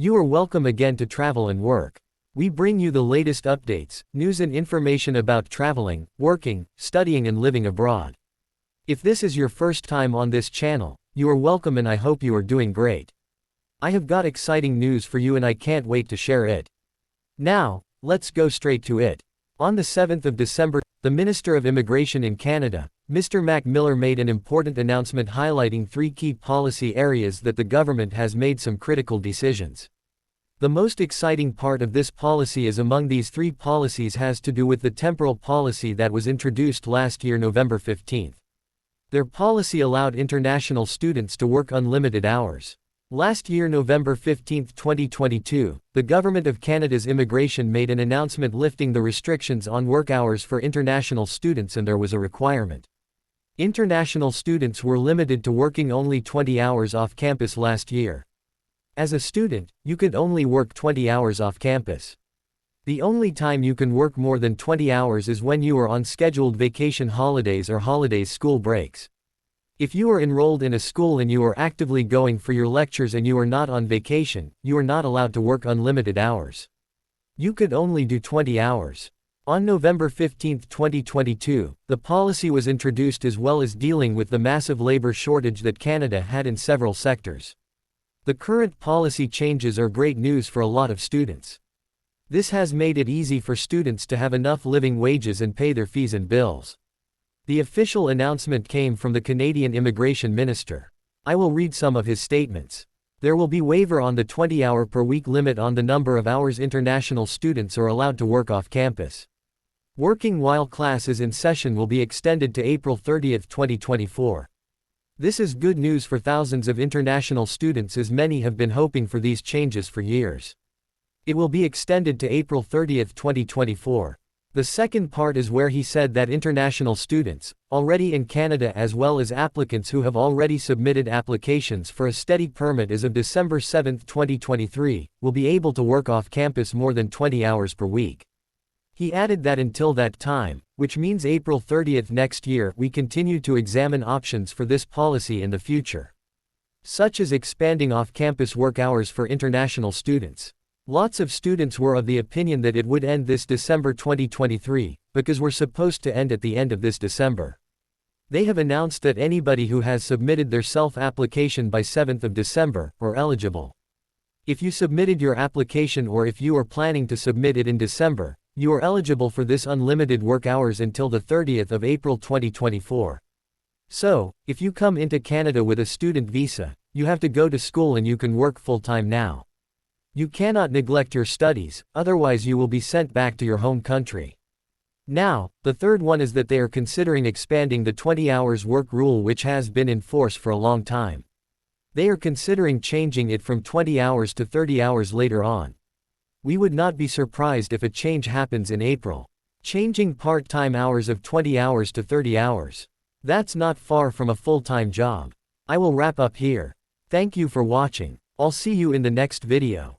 You are welcome again to Travel and Work. We bring you the latest updates, news and information about traveling, working, studying and living abroad. If this is your first time on this channel, you are welcome and I hope you are doing great. I have got exciting news for you and I can't wait to share it. Now, let's go straight to it. On the 7th of December, the Minister of Immigration in Canada, Mr. Mac Miller made an important announcement highlighting three key policy areas that the government has made some critical decisions. The most exciting part of this policy is among these three policies has to do with the temporal policy that was introduced last year November 15. Their policy allowed international students to work unlimited hours. Last year November 15, 2022, the Government of Canada's immigration made an announcement lifting the restrictions on work hours for international students and there was a requirement. International students were limited to working only 20 hours off campus last year. As a student, you could only work 20 hours off campus. The only time you can work more than 20 hours is when you are on scheduled vacation holidays or holidays school breaks. If you are enrolled in a school and you are actively going for your lectures and you are not on vacation, you are not allowed to work unlimited hours. You could only do 20 hours. On November 15, 2022, the policy was introduced as well as dealing with the massive labor shortage that Canada had in several sectors. The current policy changes are great news for a lot of students. This has made it easy for students to have enough living wages and pay their fees and bills. The official announcement came from the Canadian Immigration Minister. I will read some of his statements. There will be waiver on the 20-hour per week limit on the number of hours international students are allowed to work off campus. Working while class is in session will be extended to April 30, 2024. This is good news for thousands of international students as many have been hoping for these changes for years. It will be extended to April 30, 2024. The second part is where he said that international students, already in Canada as well as applicants who have already submitted applications for a study permit as of December 7, 2023, will be able to work off campus more than 20 hours per week. He added that until that time, which means April 30 next year, we continue to examine options for this policy in the future, such as expanding off-campus work hours for international students. Lots of students were of the opinion that it would end this December 2023, because we're supposed to end at the end of this December. They have announced that anybody who has submitted their self-application by 7th of December, are eligible. If you submitted your application or if you are planning to submit it in December, you are eligible for this unlimited work hours until the 30th of April 2024. So, if you come into Canada with a student visa, you have to go to school and you can work full-time now. You cannot neglect your studies, otherwise you will be sent back to your home country. Now, the third one is that they are considering expanding the 20 hours work rule which has been in force for a long time. They are considering changing it from 20 hours to 30 hours later on. We would not be surprised if a change happens in April. Changing part-time hours of 20 hours to 30 hours. That's not far from a full-time job. I will wrap up here. Thank you for watching. I'll see you in the next video.